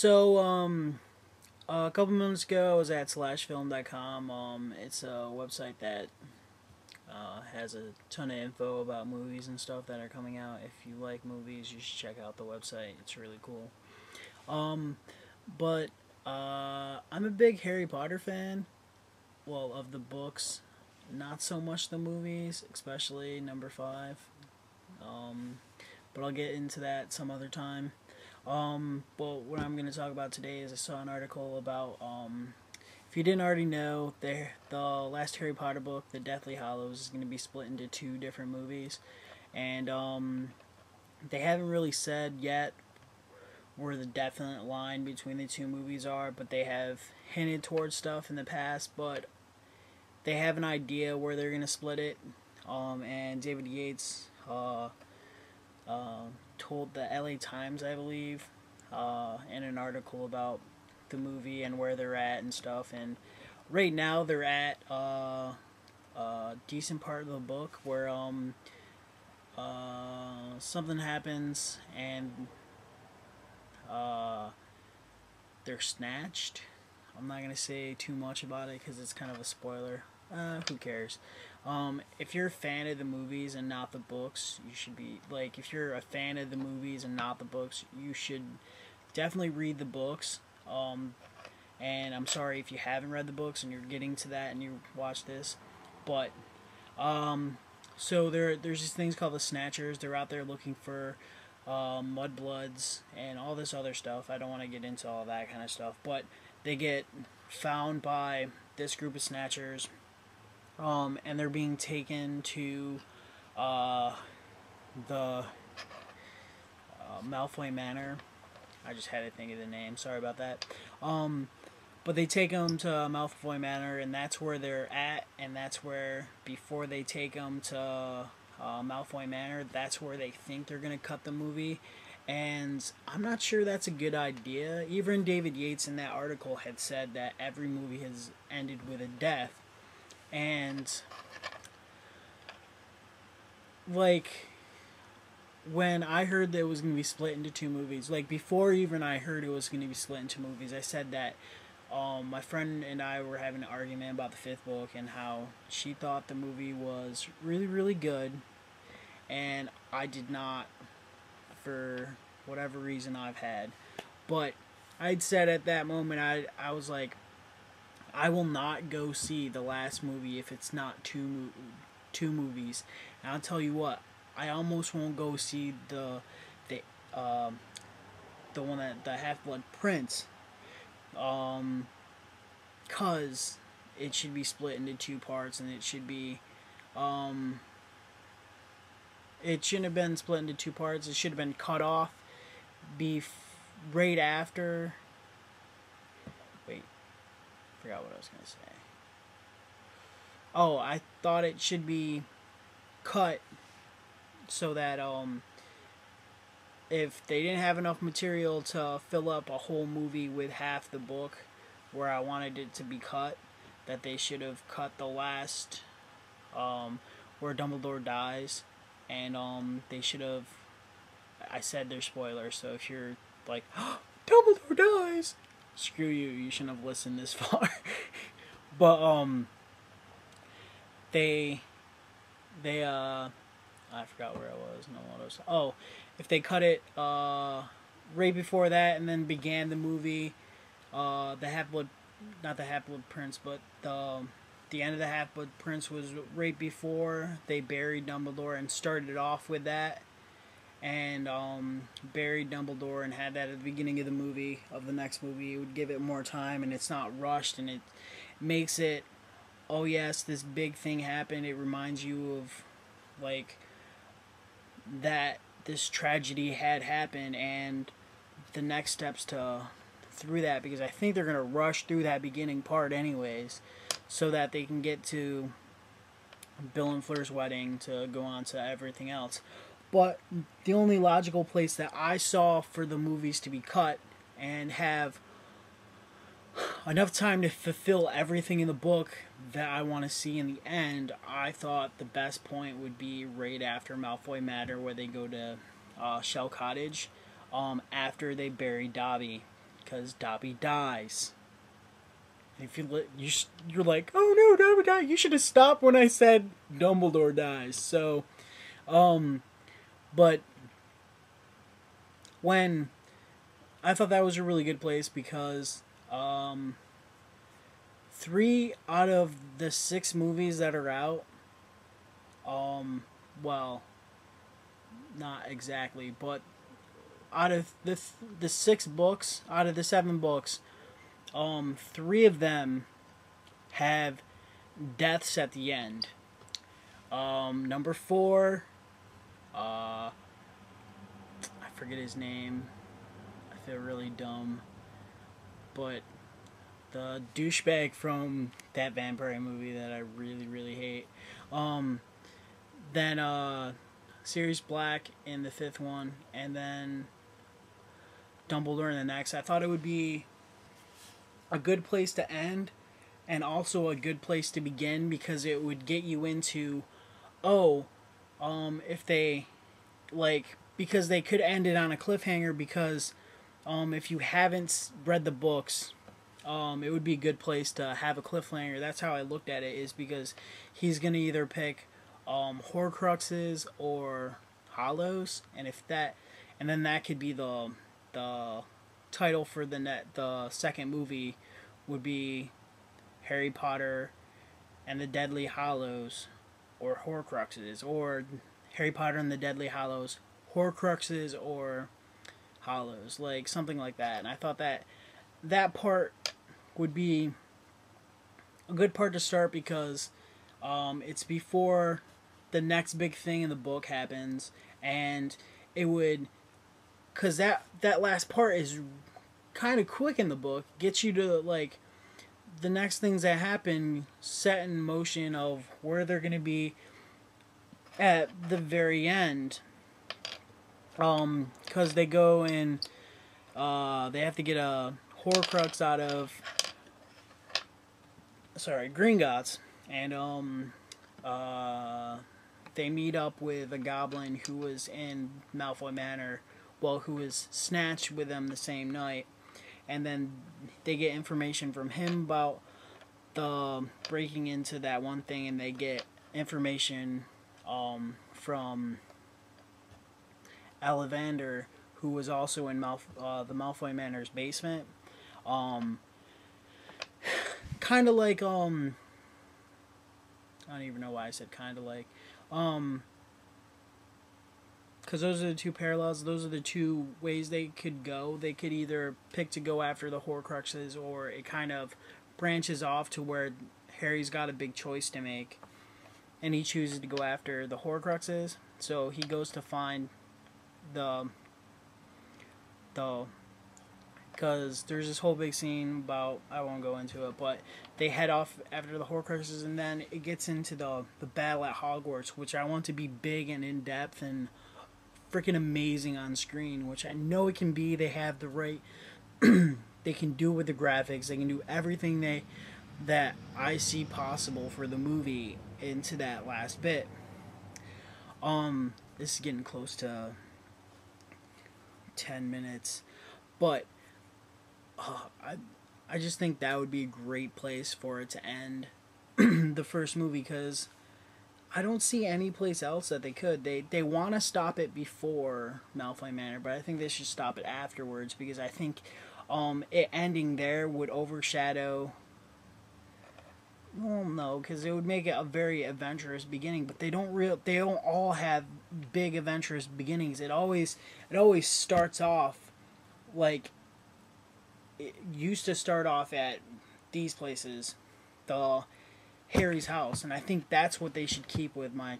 A couple months ago, I was at slashfilm.com. It's a website that has a ton of info about movies and stuff that are coming out. If you like movies, you should check out the website. It's really cool. Um, but I'm a big Harry Potter fan. Well, of the books, not so much the movies, especially number five. Um, but I'll get into that some other time. But what I'm going to talk about today is I saw an article about, if you didn't already know, the last Harry Potter book, The Deathly Hallows, is going to be split into two different movies. And, they haven't really said yet where the definite line between the two movies are, but they have hinted towards stuff in the past, but they have an idea where they're going to split it. And David Yates, told the LA Times, I believe, in an article about the movie and where they're at and stuff. And right now they're at a decent part of the book where something happens and they're snatched. I'm not gonna say too much about it because it's kind of a spoiler. Who cares? If you're a fan of the movies and not the books, you should be, like, if you're a fan of the movies and not the books, you should definitely read the books. And I'm sorry if you haven't read the books and you're getting to that and you watch this. But, so there's these things called the Snatchers. They're out there looking for mudbloods and all this other stuff. I don't want to get into all that kind of stuff. But they get found by this group of Snatchers. And they're being taken to the Malfoy Manor. I just had to think of the name. Sorry about that. But they take them to Malfoy Manor, and that's where they're at. And that's where, before they take them to Malfoy Manor, that's where they think they're going to cut the movie. And I'm not sure that's a good idea. Even David Yates in that article had said that every movie has ended with a death. And, like, when I heard that it was going to be split into two movies, like, before even I heard it was going to be split into movies, I said that my friend and I were having an argument about the fifth book and how she thought the movie was really, really good, and I did not, for whatever reason I've had. But I'd said at that moment, I was like, I will not go see the last movie if it's not two movies. And I'll tell you what, I almost won't go see the one that the Half-Blood Prince, cause it should be split into two parts, and it should be it shouldn't have been split into two parts. It should have been cut off right after. Wait. Forgot what I was going to say. Oh, I thought it should be cut so that if they didn't have enough material to fill up a whole movie with half the book where I wanted it to be cut, that they should have cut the last where Dumbledore dies, and they should have, I said they're spoilers, so if you're like, oh, Dumbledore dies, screw you, you shouldn't have listened this far. But they I forgot where I was. No, what else? Oh, if they cut it right before that and then began the movie, the Half-Blood, not the Half-Blood Prince, but the end of the Half-Blood Prince was right before they buried Dumbledore, and started off with that, and buried Dumbledore and had that at the beginning of the movie, of the next movie. It would give it more time, and it's not rushed, and it makes it, oh yes, this big thing happened. It reminds you of, like, that this tragedy had happened and the next steps through that, because I think they're going to rush through that beginning part anyways, so that they can get to Bill and Fleur's wedding to go on to everything else. But the only logical place that I saw for the movies to be cut and have enough time to fulfill everything in the book that I want to see in the end, I thought the best point would be right after Malfoy Manor, where they go to Shell Cottage, after they bury Dobby, because Dobby dies. And if you're like, oh no, Dobby died. You should have stopped when I said Dumbledore dies. So, but when I thought that was a really good place because 3 out of the 6 movies that are out, well, not exactly, but out of the 6 books, out of the 7 books, 3 of them have deaths at the end. Number 4, I forget his name. I feel really dumb, but the douchebag from that vampire movie that I really, really hate. Then Sirius Black in the 5th one, and then Dumbledore in the next. I thought it would be a good place to end, and also a good place to begin, because it would get you into, if they, because they could end it on a cliffhanger, because if you haven't read the books, it would be a good place to have a cliffhanger. That's how I looked at it, is because he's going to either pick Horcruxes or Hollows, and then that could be the title for the second movie would be Harry Potter and the Deathly Hallows, or Horcruxes, or Harry Potter and the Deathly Hallows, Horcruxes, or Hollows, like something like that. And I thought that part would be a good part to start, because it's before the next big thing in the book happens, and it would, because that last part is kind of quick in the book, gets you to the next things that happen, set in motion of where they're going to be at the very end, because they go and they have to get a Horcrux out of Gringotts, and they meet up with a goblin who was in Malfoy Manor, who was snatched with them the same night, and then they get information from him about the breaking into that one thing, and they get information from Ollivander, who was also in the Malfoy Manor's basement. Kind of like, I don't even know why I said kind of like, because those are the 2 parallels, those are the 2 ways they could go. They could either pick to go after the Horcruxes, or it kind of branches off to where Harry's got a big choice to make, and he chooses to go after the Horcruxes. So he goes to find because there's this whole big scene about, I won't go into it, but they head off after the Horcruxes, and then it gets into the battle at Hogwarts, which I want to be big and in-depth and freaking amazing on screen, which I know it can be. They have the right they can do with the graphics, they can do everything that I see possible for the movie into that last bit. This is getting close to 10 minutes, but I just think that would be a great place for it to end the first movie, because I don't see any place else that they could. They want to stop it before Malfoy Manor, but I think they should stop it afterwards, because I think it ending there would overshadow. Well, no, because it would make it a very adventurous beginning, but they don't all have big adventurous beginnings. It always starts off like it used to start off at these places, the Harry's house, and I think that's what they should keep with. My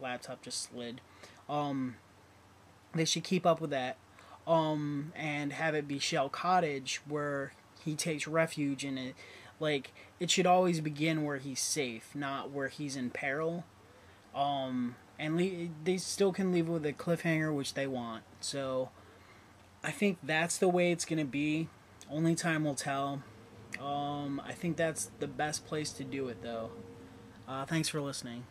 laptop just slid. They should keep up with that, and have it be Shell Cottage, where he takes refuge in it. Like, it should always begin where he's safe, not where he's in peril. And they still can leave with a cliffhanger, which they want. So I think that's the way it's gonna be. Only time will tell. I think that's the best place to do it, though. Thanks for listening.